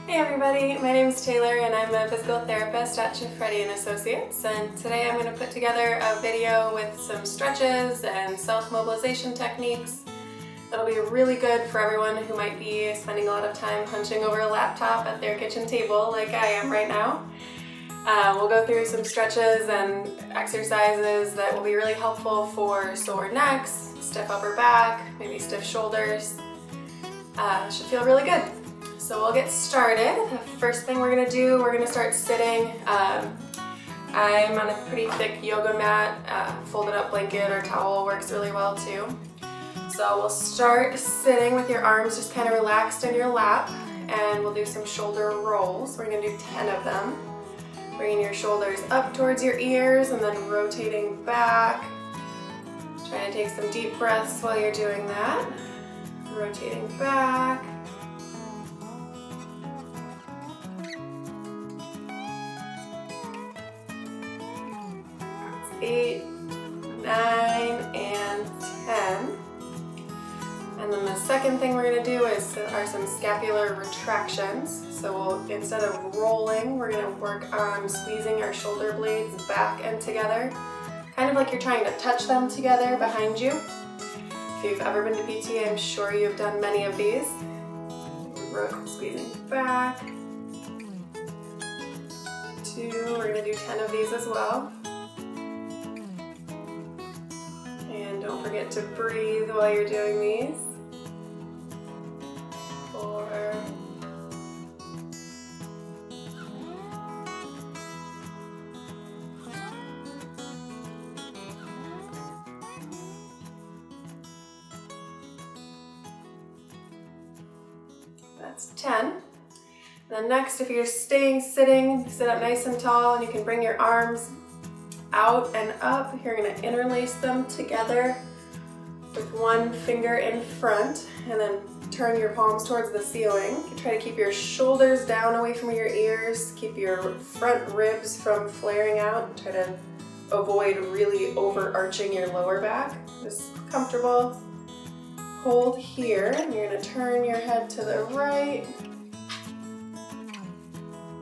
Hey everybody, my name is Taylor and I'm a physical therapist at Freddy & Associates, and today I'm going to put together a video with some stretches and self-mobilization techniques that'll be really good for everyone who might be spending a lot of time hunching over a laptop at their kitchen table like I am right now. We'll go through some stretches and exercises that will be really helpful for sore necks, stiff upper back, maybe stiff shoulders. Should feel really good. So we'll get started. The first thing we're going to do, we're going to start sitting. I'm on a pretty thick yoga mat. Folded up blanket or towel works really well too. So we'll start sitting with your arms just kind of relaxed in your lap, and we'll do some shoulder rolls. We're going to do 10 of them. Bringing your shoulders up towards your ears and then rotating back. Trying to take some deep breaths while you're doing that. Rotating back. 8, 9, and 10. And then the second thing we're going to do are some scapular retractions. So instead of rolling, we're going to work on squeezing our shoulder blades back and together, kind of like you're trying to touch them together behind you. If you've ever been to PT, I'm sure you've done many of these. Squeezing back. 2, we're going to do 10 of these as well. And don't forget to breathe while you're doing these. 4. That's 10. Then next, if you're staying sitting, sit up nice and tall, and you can bring your arms out and up. You're going to interlace them together with one finger in front, and then turn your palms towards the ceiling. You try to keep your shoulders down away from your ears, keep your front ribs from flaring out. Try to avoid really overarching your lower back. Just comfortable. Hold here, and you're going to turn your head to the right.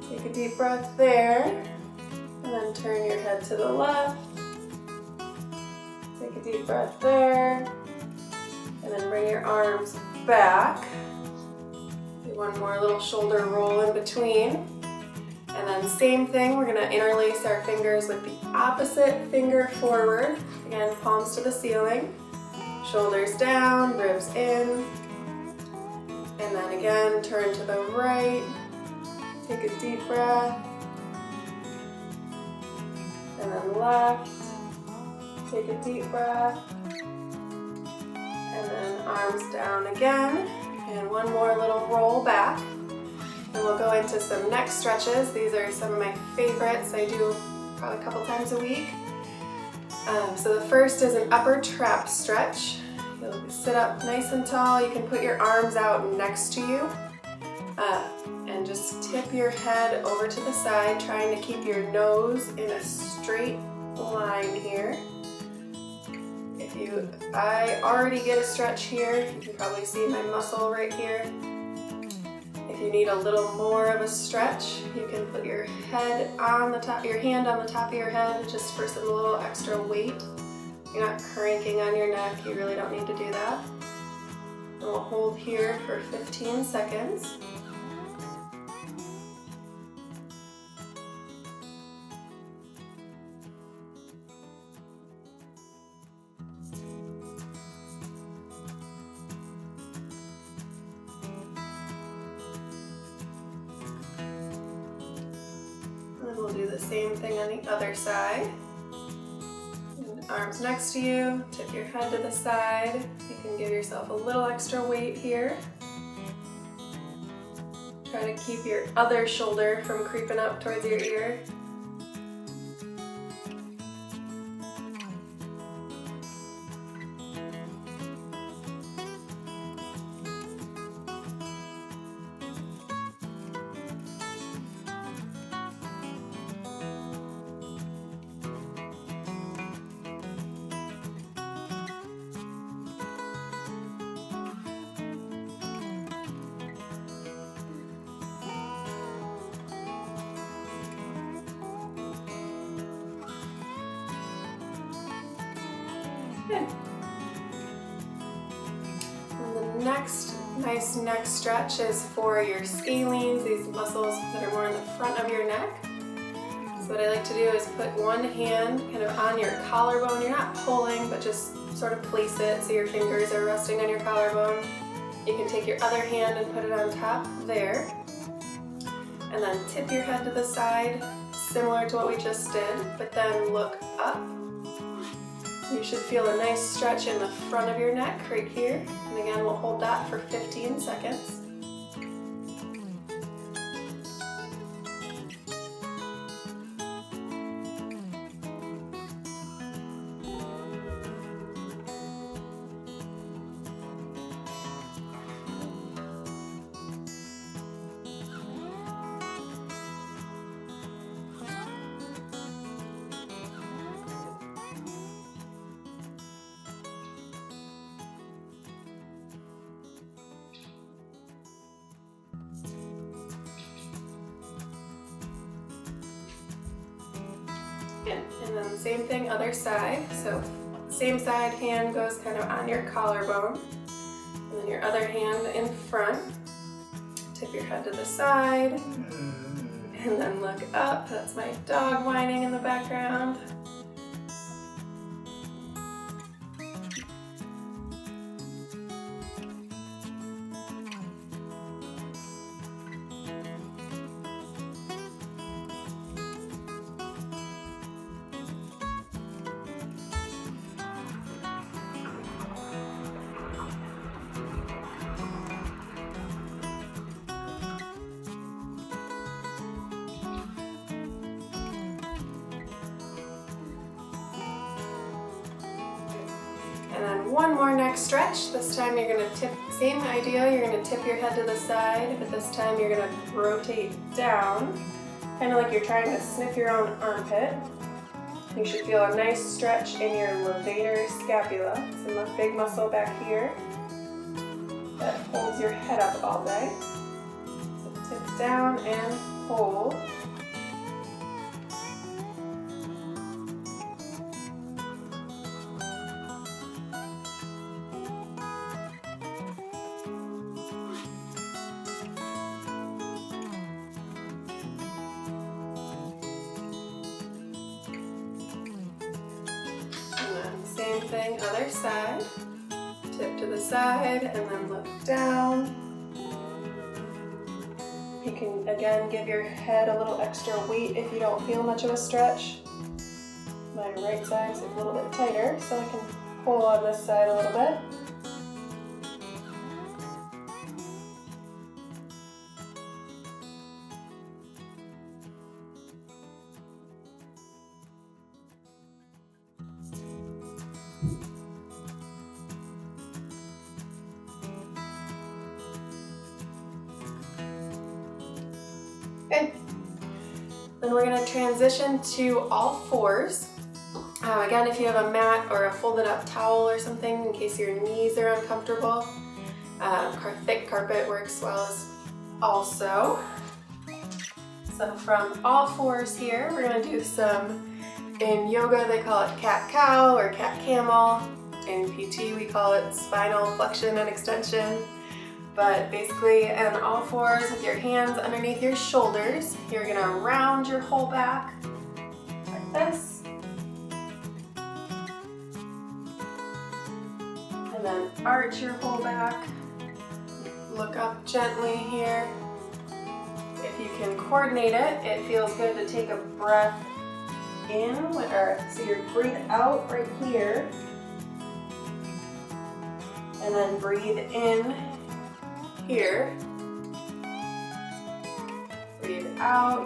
Take a deep breath there, and then turn your head to the left. Take a deep breath there, and then bring your arms back. Do one more little shoulder roll in between. And then same thing, we're going to interlace our fingers with the opposite finger forward. Again, palms to the ceiling. Shoulders down, ribs in. And then again, turn to the right. Take a deep breath. And then left. Take a deep breath. And then arms down again. And one more little roll back. And we'll go into some neck stretches. These are some of my favorites. I do probably a couple times a week. So the first is an upper trap stretch. You'll sit up nice and tall. You can put your arms out next to you. And just tip your head over to the side, trying to keep your nose in a straight line here. I already get a stretch here. You can probably see my muscle right here. If you need a little more of a stretch, you can put your head on the top, your hand on the top of your head, just for some little extra weight. You're not cranking on your neck. You really don't need to do that. And we'll hold here for 15 seconds. And we'll do the same thing on the other side. And arms next to you, tip your head to the side. You can give yourself a little extra weight here. Try to keep your other shoulder from creeping up towards your ear. next nice neck stretch is for your scalenes, these muscles that are more in the front of your neck. So what I like to do is put one hand kind of on your collarbone. You're not pulling, but just sort of place it so your fingers are resting on your collarbone. You can take your other hand and put it on top there. And then tip your head to the side, similar to what we just did, but then look up. You should feel a nice stretch in the front of your neck right here. And again, we'll hold that for 15 seconds. And then same thing, other side. So same side, hand goes kind of on your collarbone. And then your other hand in front. Tip your head to the side. And then look up. That's my dog whining in the background. And then one more neck stretch. This time you're going to tip, same idea, you're going to tip your head to the side, but this time you're going to rotate down, kind of like you're trying to sniff your own armpit. You should feel a nice stretch in your levator scapula. It's a big muscle back here that holds your head up all day. So tip down and hold. Same thing, other side. Tip to the side and then look down. You can again give your head a little extra weight if you don't feel much of a stretch. My right side is a little bit tighter, so I can pull on this side a little bit. Okay, then we're going to transition to all fours. Again, if you have a mat or a folded up towel or something in case your knees are uncomfortable, thick carpet works well as also. So from all fours here, we're going to do some, in yoga they call it cat-cow or cat-camel. In PT we call it spinal flexion and extension. But basically, on all fours with your hands underneath your shoulders, you're going to round your whole back like this. And then arch your whole back. Look up gently here. If you can coordinate it, it feels good to take a breath in, so you breathe out right here. And then breathe in here, breathe out,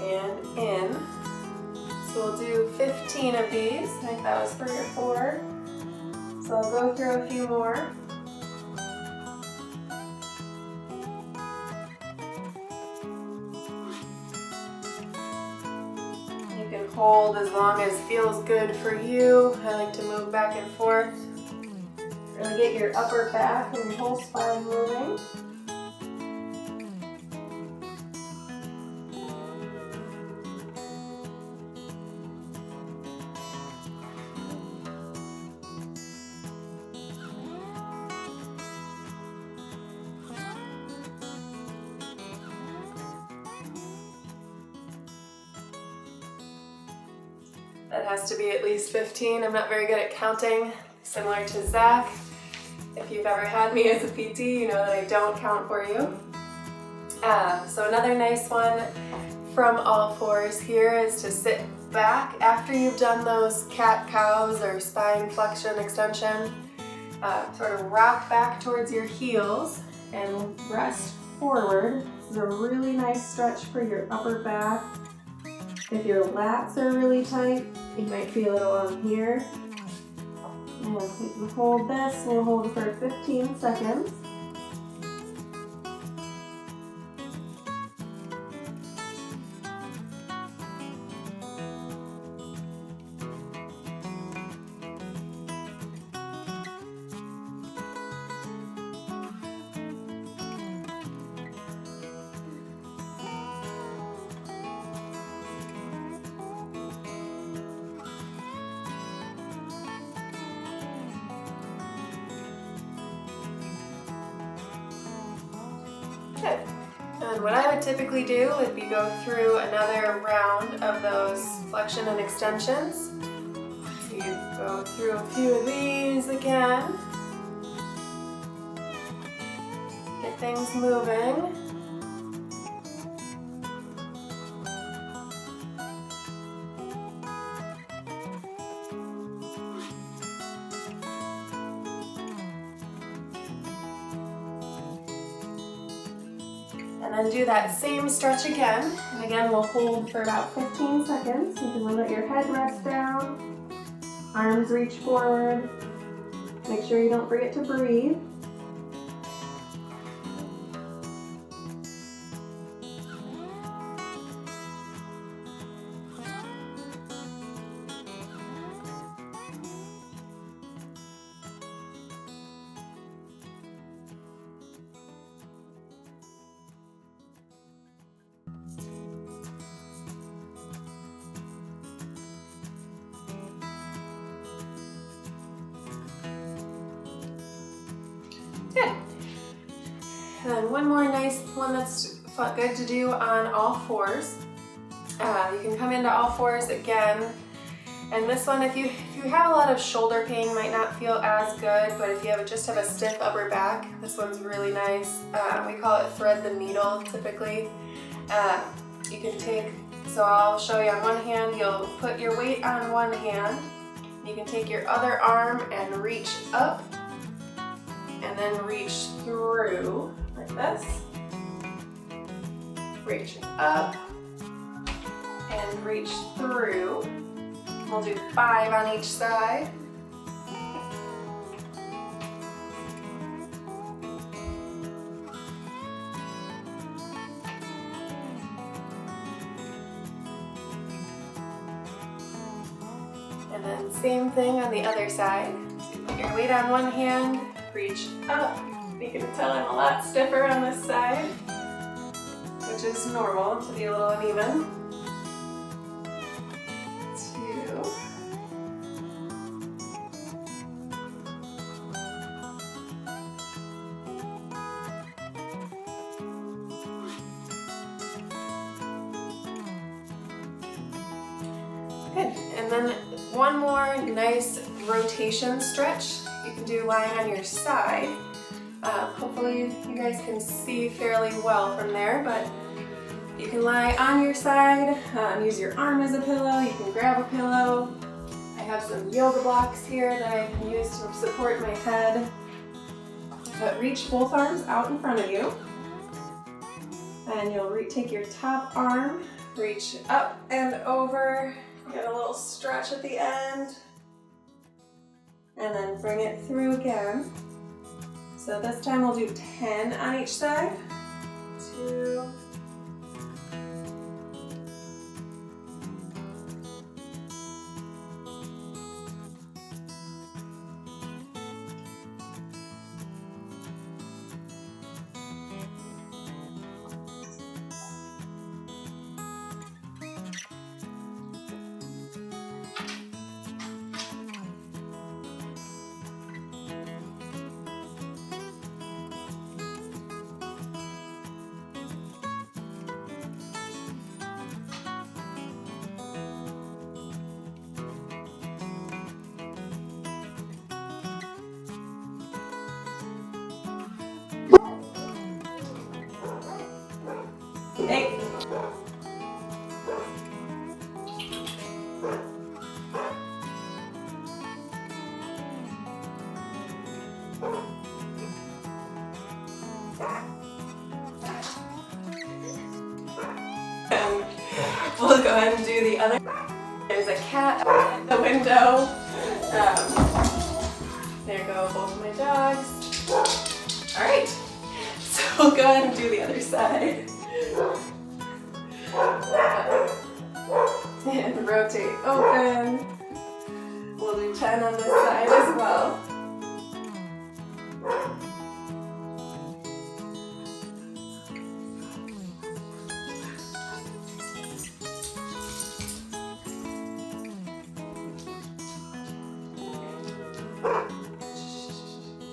and in. So we'll do 15 of these. I think that was 3 or 4. So I'll go through a few more. You can hold as long as feels good for you. I like to move back and forth. Really get your upper back and your whole spine moving. That has to be at least 15. I'm not very good at counting, similar to Zach. If you've ever had me as a PT, you know that I don't count for you. So another nice one from all fours here is to sit back after you've done those cat-cows or spine flexion extension. Sort of rock back towards your heels and rest forward. This is a really nice stretch for your upper back. If your lats are really tight, you might feel it along here. And we can hold this, we'll hold for 15 seconds. Good. And what I would typically do would be go through another round of those flexion and extensions. So you go through a few of these again. Get things moving. And then do that same stretch again. And again, we'll hold for about 15 seconds. You can let your head rest down, arms reach forward. Make sure you don't forget to breathe. Good. And then one more nice one that's good to do on all fours. You can come into all fours again. And this one, if you have a lot of shoulder pain, might not feel as good, but if you just have a stiff upper back, this one's really nice. We call it thread the needle typically. You can take, so I'll show you on one hand, you'll put your weight on one hand. You can take your other arm and reach up and then reach through like this. Reach up and reach through. We'll do 5 on each side. And then same thing on the other side. So you put your weight on one hand, reach up. You can tell I'm a lot stiffer on this side, which is normal to be a little uneven. 2. Good. And then one more nice rotation stretch you can do lying on your side. Hopefully you guys can see fairly well from there, but you can lie on your side, use your arm as a pillow, you can grab a pillow. I have some yoga blocks here that I can use to support my head. But reach both arms out in front of you. And you'll take your top arm, reach up and over, get a little stretch at the end, and then bring it through again. So this time we'll do 10 on each side. 2. We'll go ahead and do the other. There's a cat at the window. There go both of my dogs. All right, so we'll go ahead and do the other side. And rotate open. We'll do 10 on this side as well.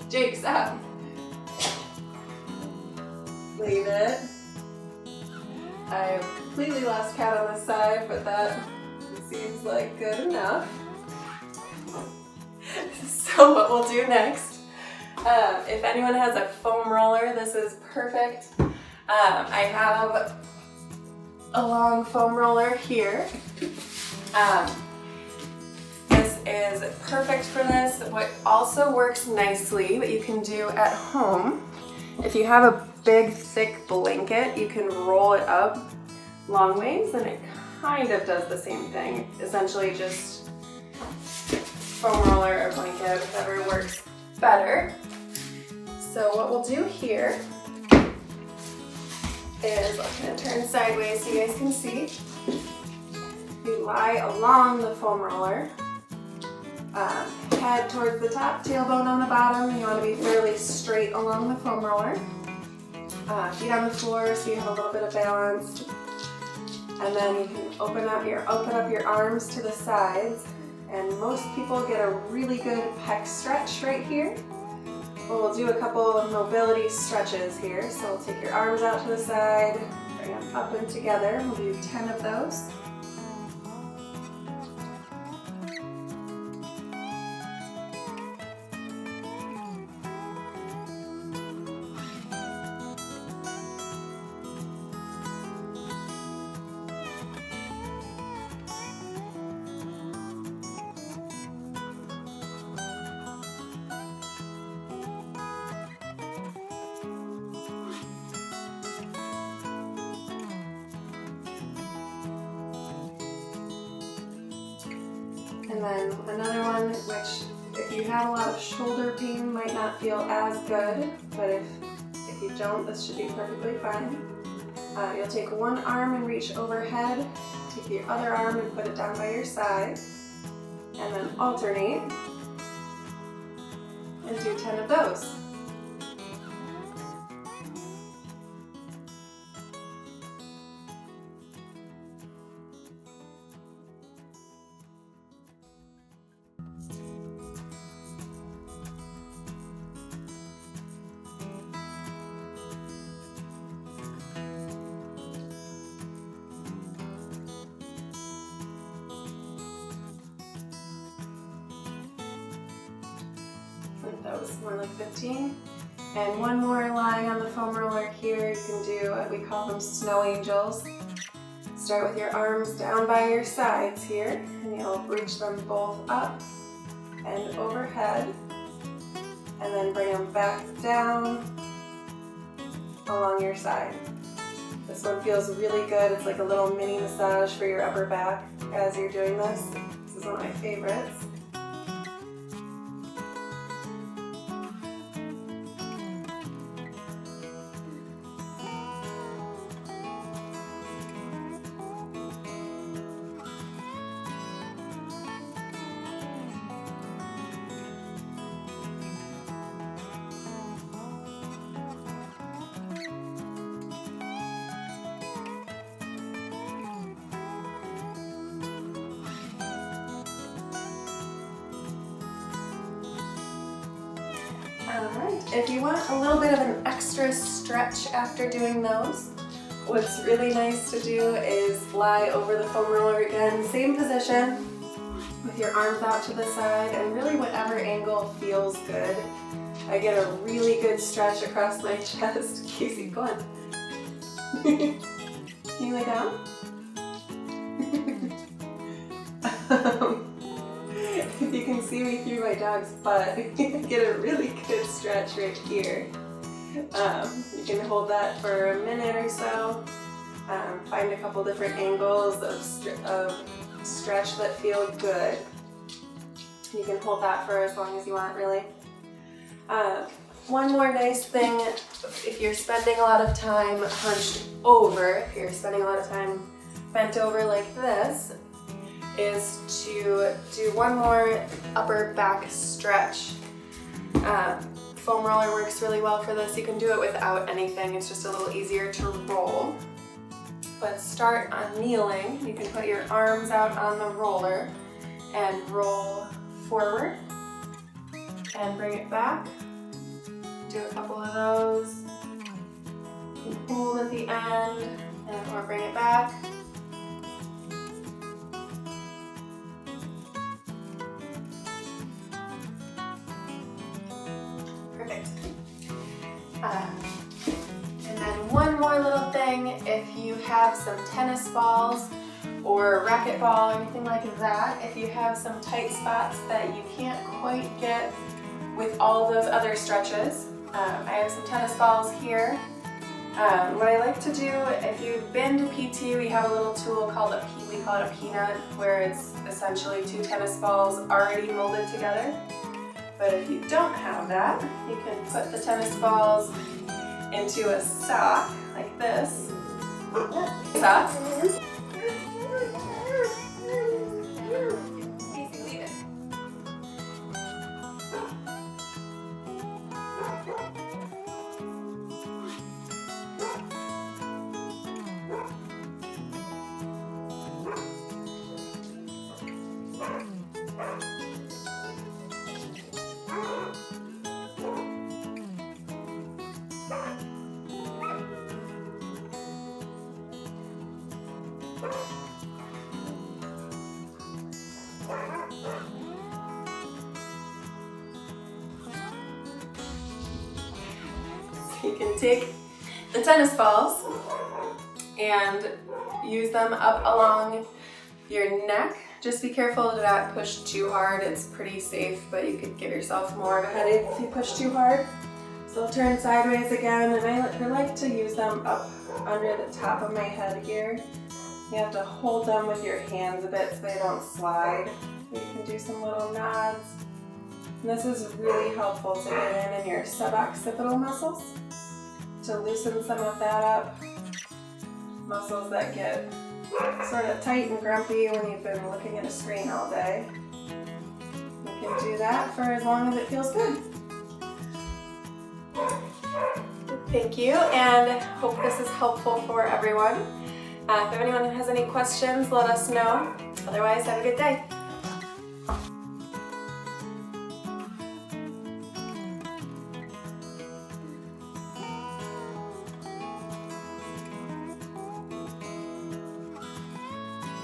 Jake, stop. Leave it. I've completely lost count on this side, but that seems like good enough. So what we'll do next, if anyone has a foam roller, this is perfect. I have a long foam roller here. This is perfect for this. What also works nicely, what you can do at home, if you have a big thick blanket, you can roll it up long ways and it kind of does the same thing. Essentially just foam roller or blanket, whatever works better. So what we'll do here is, I'm going to turn sideways so you guys can see. You lie along the foam roller, head towards the top, tailbone on the bottom. You want to be fairly straight along the foam roller. Feet on the floor so you have a little bit of balance. And then you can open up your arms to the sides. And most people get a really good pec stretch right here. Well, we'll do a couple of mobility stretches here. So we'll take your arms out to the side, bring them up and together. We'll do 10 of those. And then another one, which if you have a lot of shoulder pain might not feel as good, but if you don't, this should be perfectly fine. You'll take one arm and reach overhead, take your other arm and put it down by your side, and then alternate, and do 10 of those. That was more like 15. And one more lying on the foam roller here. You can do what we call them snow angels. Start with your arms down by your sides here, and you'll reach them both up and overhead, and then bring them back down along your side. This one feels really good. It's like a little mini massage for your upper back as you're doing this. This is one of my favorites. Alright, if you want a little bit of an extra stretch after doing those, what's really nice to do is lie over the foam roller again, same position, with your arms out to the side, and really whatever angle feels good. I get a really good stretch across my chest. Casey, go on. Can you lay down? If you can see me through my dog's butt, you get a really good stretch right here. You can hold that for a minute or so. Find a couple different angles of stretch that feel good. You can hold that for as long as you want, really. One more nice thing, if you're spending a lot of time hunched over, if you're spending a lot of time bent over like this, is to do one more upper back stretch. Foam roller works really well for this. You can do it without anything. It's just a little easier to roll. But start on kneeling. You can put your arms out on the roller and roll forward and bring it back. Do a couple of those. You can hold at the end or bring it back. Perfect. And then one more little thing, if you have some tennis balls or racquetball or anything like that, if you have some tight spots that you can't quite get with all those other stretches, I have some tennis balls here. What I like to do, if you've been to PT, we have a little tool called we call it a peanut, where it's essentially 2 tennis balls already molded together. But if you don't have that, you can put the tennis balls into a sock like this. Sock. You can take the tennis balls and use them up along your neck. Just be careful to not push too hard. It's pretty safe, but you could give yourself more of a headache if you push too hard. So I'll turn sideways again, and I like to use them up under the top of my head here. You have to hold them with your hands a bit so they don't slide. You can do some little nods. And this is really helpful to get in your suboccipital muscles, to loosen some of that up. Muscles that get sort of tight and grumpy when you've been looking at a screen all day. You can do that for as long as it feels good. Thank you, and hope this is helpful for everyone. If anyone has any questions, let us know. Otherwise, have a good day.